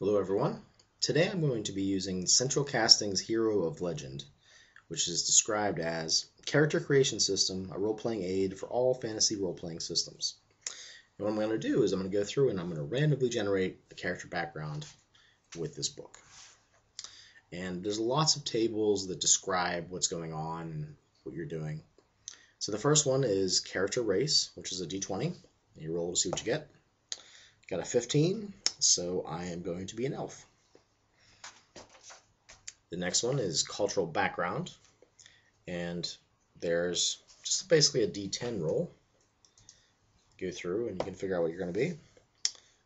Hello everyone. Today I'm going to be using Central Casting's Hero of Legend, which is described as a character creation system, a role-playing aid for all fantasy role-playing systems. And what I'm going to do is I'm going to go through and I'm going to randomly generate a character background with this book. And there's lots of tables that describe what's going on and what you're doing. So the first one is character race, which is a d20. You roll to see what you get. Got a 15, so I am going to be an elf. The next one is cultural background, and there's just basically a d10 roll. Go through and you can figure out what you're going to be.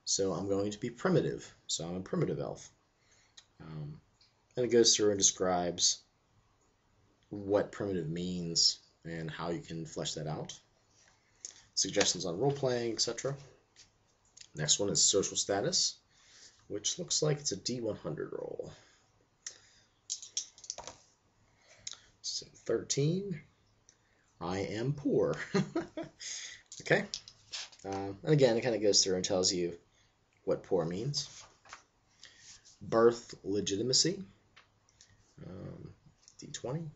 So I'm going to be primitive, so I'm a primitive elf. And it goes through and describes what primitive means and how you can flesh that out. Suggestions on role-playing, etc. Next one is social status, which looks like it's a D100 roll. So 13, I am poor. Okay, and again, it kind of goes through and tells you what poor means. Birth legitimacy, D20.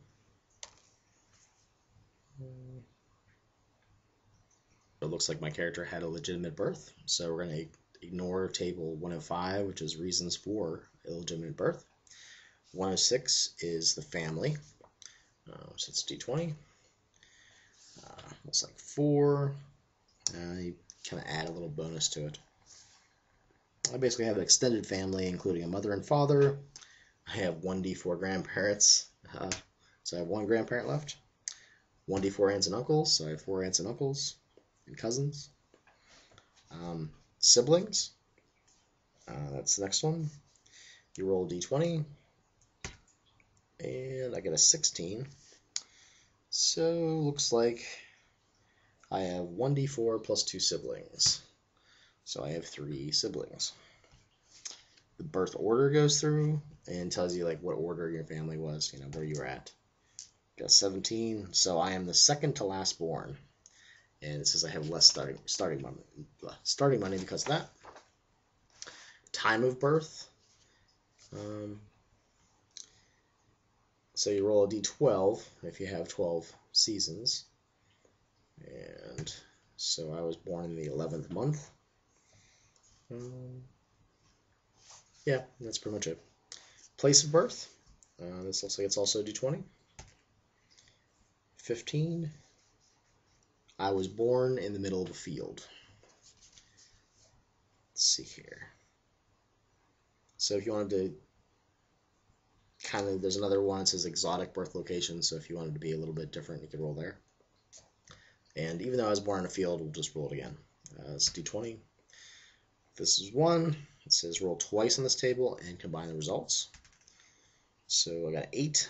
It looks like my character had a legitimate birth, so we're going to ignore table 105, which is reasons for illegitimate birth. 106 is the family, so it's d20. Looks like 4. You kind of add a little bonus to it. I basically have an extended family, including a mother and father. I have 1d4 grandparents, so I have 1 grandparent left. 1d4 aunts and uncles, so I have 4 aunts and uncles and cousins. Siblings, that's the next one. You roll d20, and I get a 16. So looks like I have 1d4 plus 2 siblings. So I have 3 siblings. The birth order goes through and tells you like what order your family was, where you were at. Got 17, so I am the second to last born. And it says I have less starting money because of that. Time of birth. So you roll a d12 if you have 12 seasons. And so I was born in the 11th month. Yeah, that's pretty much it. Place of birth. This looks like it's also d20. 15. I was born in the middle of a field. Let's see here. So if you wanted to there's another one that says exotic birth location, so if you wanted to be a little bit different, you could roll there. And even though I was born in a field, we'll just roll it again. It's d20. This is 1. It says roll twice on this table and combine the results. So I got 8.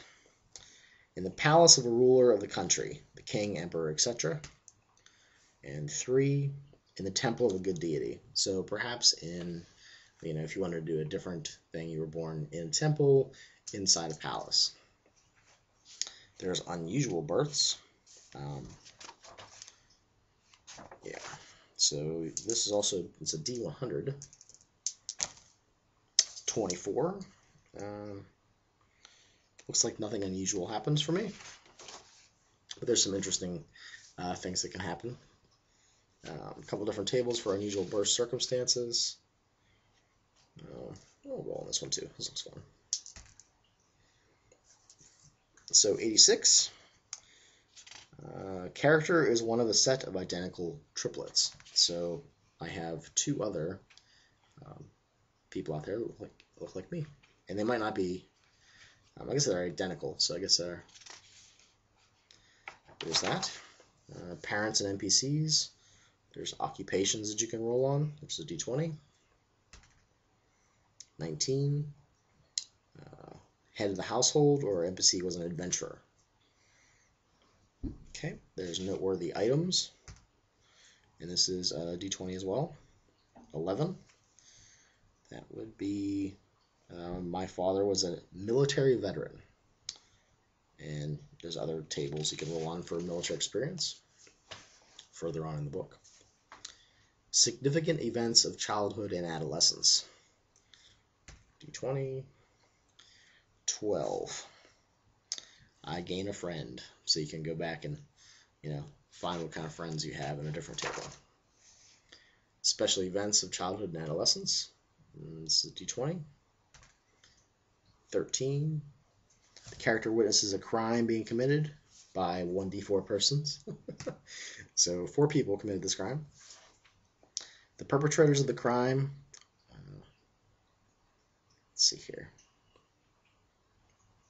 In the palace of a ruler of the country, the king, emperor, etc. And 3, in the temple of a good deity. So perhaps in, if you wanted to do a different thing, you were born in a temple, inside a palace. There's unusual births. Yeah. So this is also, it's a D100. 24. Looks like nothing unusual happens for me. But there's some interesting things that can happen. A couple different tables for unusual birth circumstances. I'll roll on this one too. This looks fun. So 86. Character is one of a set of identical triplets. So I have 2 other people out there that look like me. And they might not be, I guess they're identical. So I guess there's that. Parents and NPCs. There's occupations that you can roll on, which is a d20. 19. Head of the household, or NPC was an adventurer. Okay, there's noteworthy items. And this is a d20 as well. 11. That would be, my father was a military veteran. And there's other tables you can roll on for military experience further on in the book. Significant events of childhood and adolescence. D20. 12. I gain a friend. So you can go back and, find what kind of friends you have in a different table. Special events of childhood and adolescence. And this is D20. 13. The character witnesses a crime being committed by 1d4 persons. So 4 people committed this crime. The perpetrators of the crime, let's see here.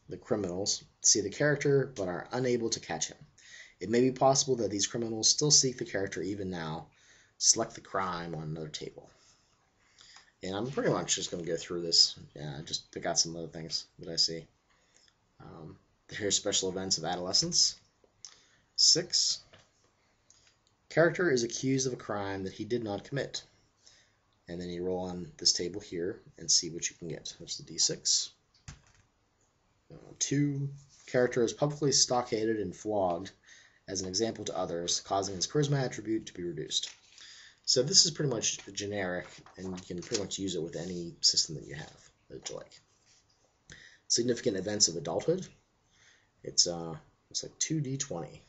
The criminals see the character but are unable to catch him. It may be possible that these criminals still seek the character even now. Select the crime on another table. And I'm pretty much just going to go through this. Just pick out some other things that I see. Here's special events of adolescence. 6. Character is accused of a crime that he did not commit. And then you roll on this table here and see what you can get. There's the D6. 2. Character is publicly stockaded and flogged as an example to others, causing his charisma attribute to be reduced. So this is pretty much generic, and you can pretty much use it with any system that you have that you like. Significant events of adulthood. It's like 2d20.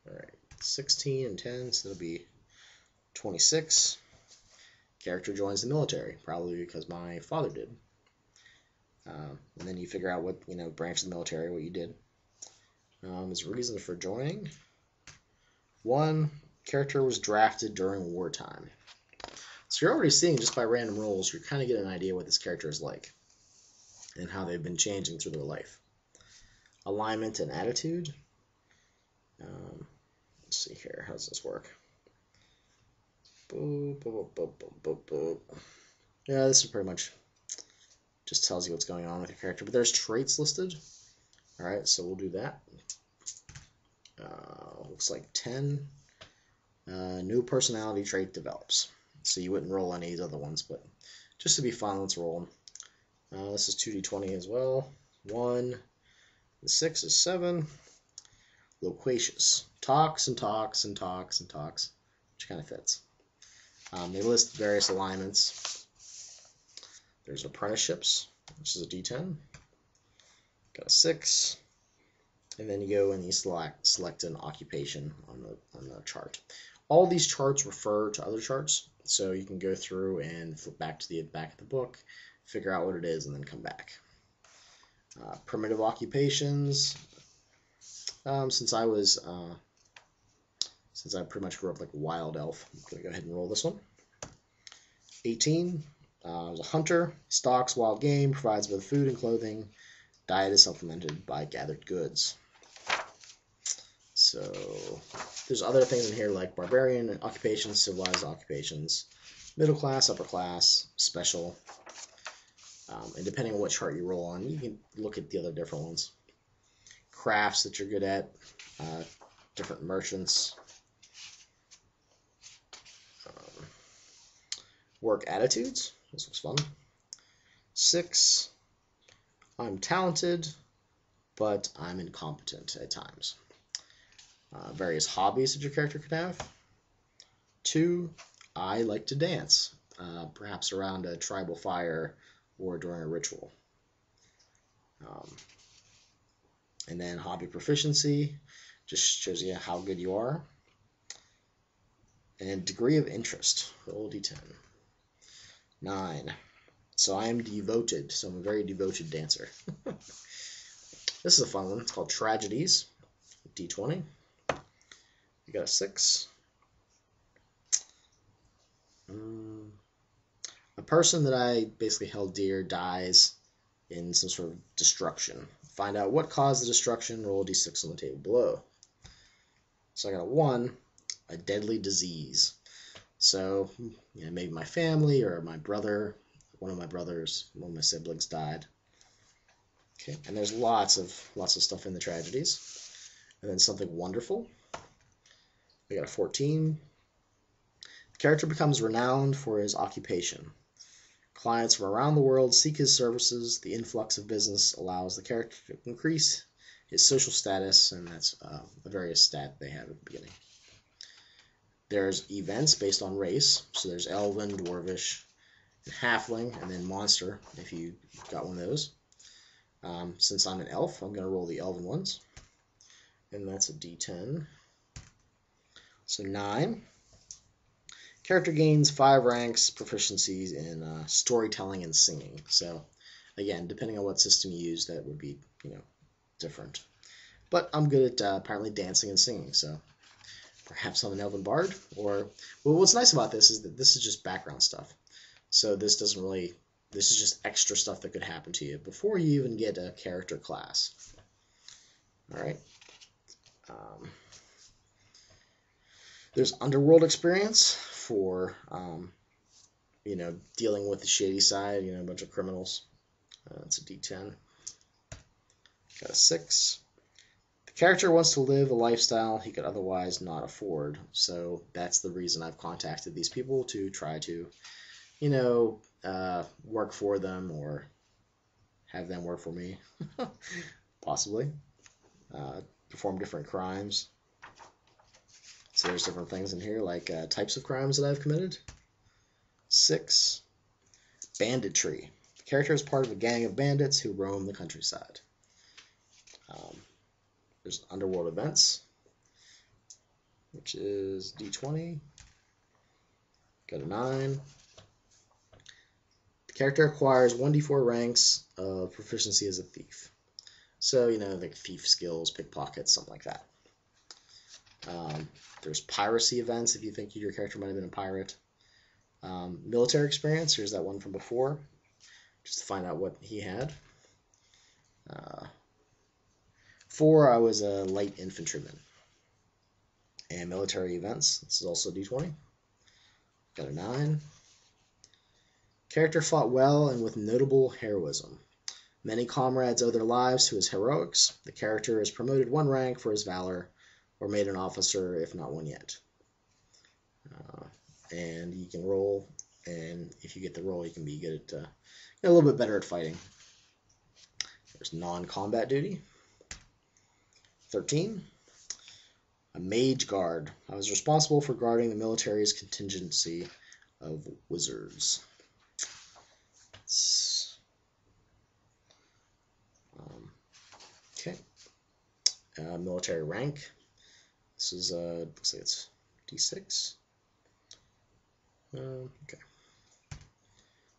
Alright, 16 and 10, so that'll be 26. Character joins the military, probably because my father did. And then you figure out what, branch of the military, what you did. His reason for joining. 1, character was drafted during wartime. So you're already seeing, just by random rolls, you're kind of getting an idea what this character is like and how they've been changing through their life. Alignment and attitude. Let's see here. How does this work? Boop, boop, boop, boop, boop, boop. Yeah, this is pretty much just tells you what's going on with your character. But there's traits listed. Alright, so we'll do that. Looks like 10. New personality trait develops. So you wouldn't roll any of these other ones, but just to be fun, let's roll them. This is 2d20 as well. 1. The 6 is 7. Loquacious. Talks and talks and talks and talks, which kind of fits. They list various alignments. There's apprenticeships, which is a D10. Got a 6. And then you go and you select an occupation on the chart. All these charts refer to other charts, so you can go through and flip back to the back of the book, figure out what it is, and then come back. Primitive occupations. Since I pretty much grew up like a wild elf, I'm going to go ahead and roll this one. 18. I was a hunter. Stalks wild game, provides both food and clothing. Diet is supplemented by gathered goods. So there's other things in here like barbarian occupations, civilized occupations, middle class, upper class, special. And depending on what chart you roll on, you can look at the other different ones. Crafts that you're good at, different merchants. Work attitudes. This looks fun. 6. I'm talented, but I'm incompetent at times. Various hobbies that your character could have. 2. I like to dance, perhaps around a tribal fire or during a ritual. And then hobby proficiency just shows you how good you are. And degree of interest. Roll D10. 9. So I am devoted. So I'm a very devoted dancer. This is a fun one. It's called Tragedies. D20. You got a 6. A person that I basically held dear dies in some sort of destruction. Find out what caused the destruction. Roll a d6 on the table below. So I got a 1. A deadly disease. So, maybe my family or my brother, one of my siblings died. Okay, and there's lots of stuff in the tragedies. And then something wonderful. We got a 14. The character becomes renowned for his occupation. Clients from around the world seek his services. The influx of business allows the character to increase his social status, and that's the various stat they have at the beginning. There's events based on race. So there's Elven, Dwarvish, and halfling, and then monster if you got one of those. Since I'm an elf, I'm going to roll the elven ones, and that's a d10. So 9. Character gains 5 ranks, proficiencies in storytelling and singing. So again, depending on what system you use, that would be, different. But I'm good at apparently dancing and singing, so perhaps I'm an elven bard. Or, well, what's nice about this is that this is just background stuff. So this is just extra stuff that could happen to you before you even get a character class. All right. There's underworld experience for, dealing with the shady side, a bunch of criminals. That's a d10. Got a 6. The character wants to live a lifestyle he could otherwise not afford. So that's the reason I've contacted these people, to try to, work for them or have them work for me, possibly. Perform different crimes. So there's different things in here, like types of crimes that I've committed. 6. Banditry. The character is part of a gang of bandits who roam the countryside. There's underworld events, which is d20. Got a 9. The character acquires 1d4 ranks of proficiency as a thief. So, like thief skills, pickpockets, something like that. There's piracy events if you think your character might have been a pirate. Military experience, here's that one from before, just to find out what he had. 4, I was a light infantryman. And military events, this is also d20. Got a 9. Character fought well and with notable heroism. Many comrades owe their lives to his heroics. The character is promoted 1 rank for his valor, or made an officer, if not one yet. And you can roll, and if you get the roll, you can be good at, a little bit better at fighting. There's non-combat duty. 13. A mage guard. I was responsible for guarding the military's contingency of wizards. Okay. Military rank. This is, looks like it's d6. Okay.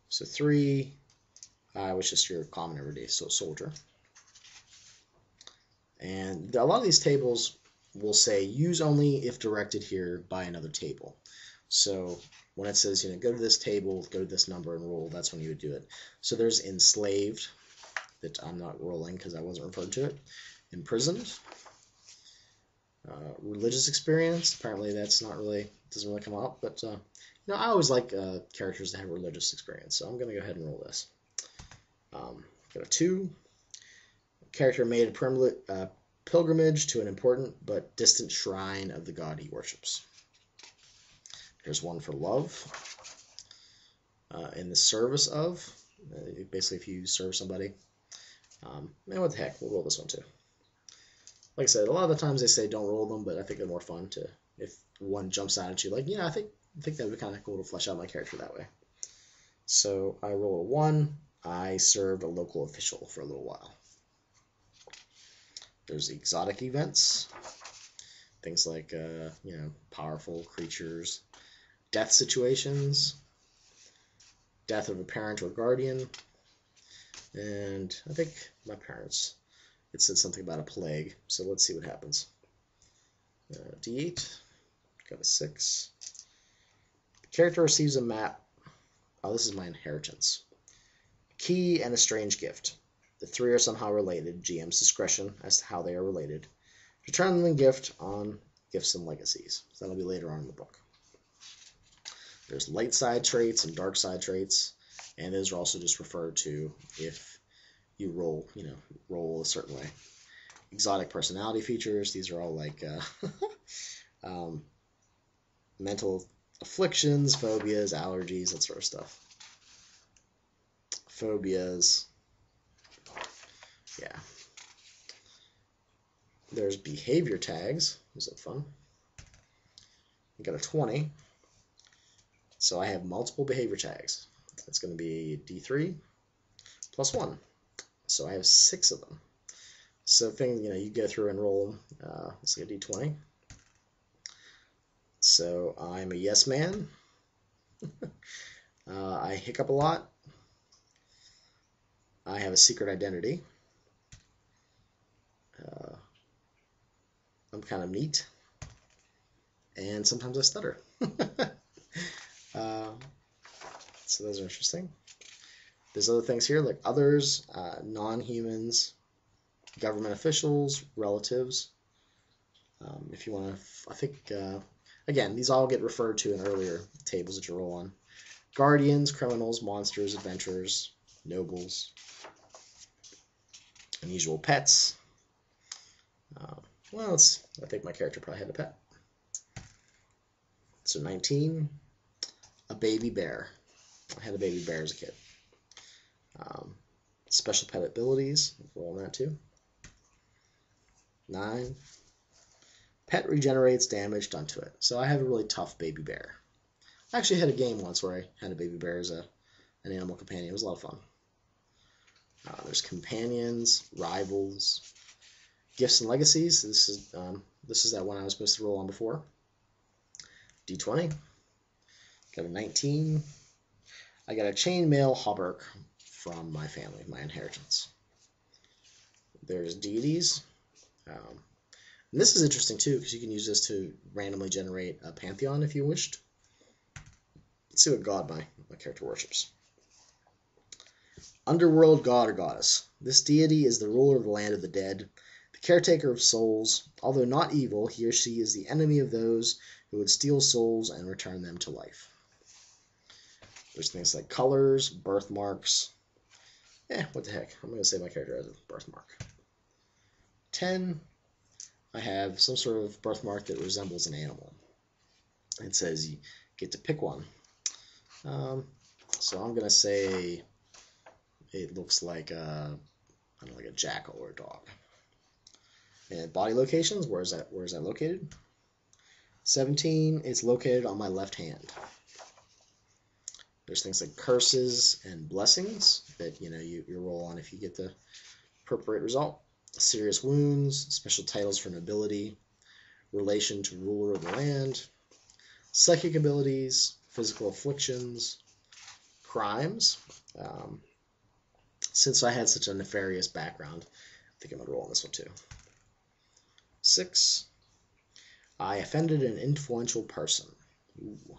So 3 was just your common everyday soldier. And a lot of these tables will say use only if directed here by another table. So when it says, go to this table, go to this number and roll, that's when you would do it. So there's enslaved, that I'm not rolling because I wasn't referred to it. Imprisoned. Religious experience, apparently that's not really, doesn't really come up, but I always like characters that have religious experience, so I'm going to go ahead and roll this. Got a 2. Character made a pilgrimage to an important but distant shrine of the god he worships. There's 1 for love. In the service of, basically if you serve somebody. Man, what the heck, we'll roll this one too. Like I said, a lot of the times they say don't roll them, but I think they're more fun to, if one jumps out at you, like, I think that would be kind of cool to flesh out my character that way. So I roll a 1. I served a local official for a little while. There's exotic events. Things like, powerful creatures. Death situations. Death of a parent or guardian. And I think my parents, it said something about a plague. So let's see what happens. D8. Got a 6. The character receives a map. Oh, this is my inheritance. A key and a strange gift. The 3 are somehow related. GM's discretion as to how they are related. Determine the gift on Gifts and Legacies. So that'll be later on in the book. There's light side traits and dark side traits. And those are also just referred to if you roll a certain way. Exotic personality features. These are all like mental afflictions, phobias, allergies, that sort of stuff. Phobias. Yeah. There's behavior tags. Is that fun? I got a 20. So I have multiple behavior tags. It's going to be D3 plus 1. So I have 6 of them. So you go through and roll, let's say a D20. So I'm a yes man. I hiccup a lot. I have a secret identity. I'm kind of neat. And sometimes I stutter. So those are interesting. There's other things here like others, non-humans, government officials, relatives. If you want to, I think, again, these all get referred to in earlier tables that you roll on. Guardians, criminals, monsters, adventurers, nobles, unusual pets. Well, I think my character probably had a pet. So 19, a baby bear. I had a baby bear as a kid. Special pet abilities, roll on that too. 9, pet regenerates damage done to it. So I have a really tough baby bear. I actually had a game once where I had a baby bear as an animal companion. It was a lot of fun. There's companions, rivals, gifts and legacies. This is that one I was supposed to roll on before. D20. Got a 19. I got a chainmail hauberk from my family, my inheritance. There's deities. And this is interesting too because you can use this to randomly generate a pantheon if you wished. Let's see what god my character worships. Underworld god or goddess. This deity is the ruler of the land of the dead, the caretaker of souls. Although not evil, he or she is the enemy of those who would steal souls and return them to life. There's things like colors, birthmarks. What the heck? I'm going to say my character has a birthmark. 10. I have some sort of birthmark that resembles an animal. It says you get to pick one. So I'm going to say it looks like like a jackal or a dog. And body locations, where is that located? 17, it's located on my left hand. There's things like curses and blessings that you roll on if you get the appropriate result. Serious wounds, special titles for nobility, relation to ruler of the land, psychic abilities, physical afflictions, crimes. Since I had such a nefarious background, I think I'm going to roll on this one too. 6. I offended an influential person. Ooh.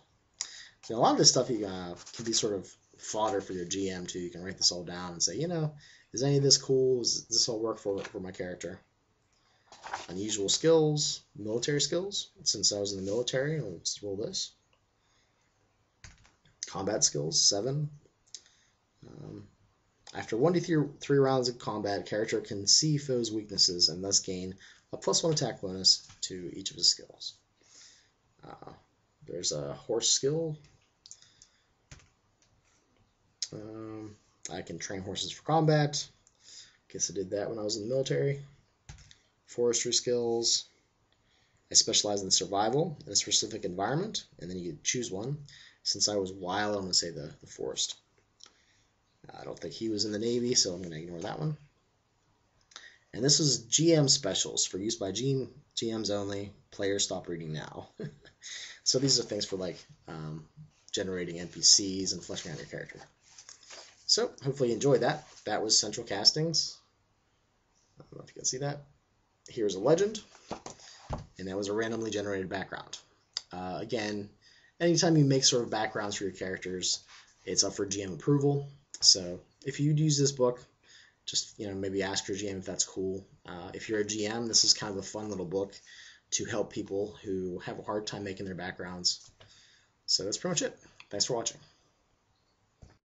So a lot of this stuff can be sort of fodder for your GM too. You can write this all down and say, is any of this cool? Does this all work for my character? Unusual skills, military skills. Since I was in the military, let's roll this. Combat skills, 7. After 1d3 rounds of combat, character can see foes' weaknesses and thus gain a +1 attack bonus to each of his skills. There's a horse skill. I can train horses for combat. Guess I did that when I was in the military. Forestry skills. I specialize in survival in a specific environment, and then you choose one. Since I was wild, I'm going to say the forest. I don't think he was in the Navy, so I'm going to ignore that one. And this is GM specials for use by GMs only. Players stop reading now. So these are things for generating NPCs and fleshing out your character. So hopefully you enjoyed that. That was Central Castings. I don't know if you can see that. Here's a legend, and that was a randomly generated background. Again, anytime you make sort of backgrounds for your characters, it's up for GM approval. So if you'd use this book, just maybe ask your GM if that's cool. If you're a GM, this is kind of a fun little book to help people who have a hard time making their backgrounds. So that's pretty much it. Thanks for watching.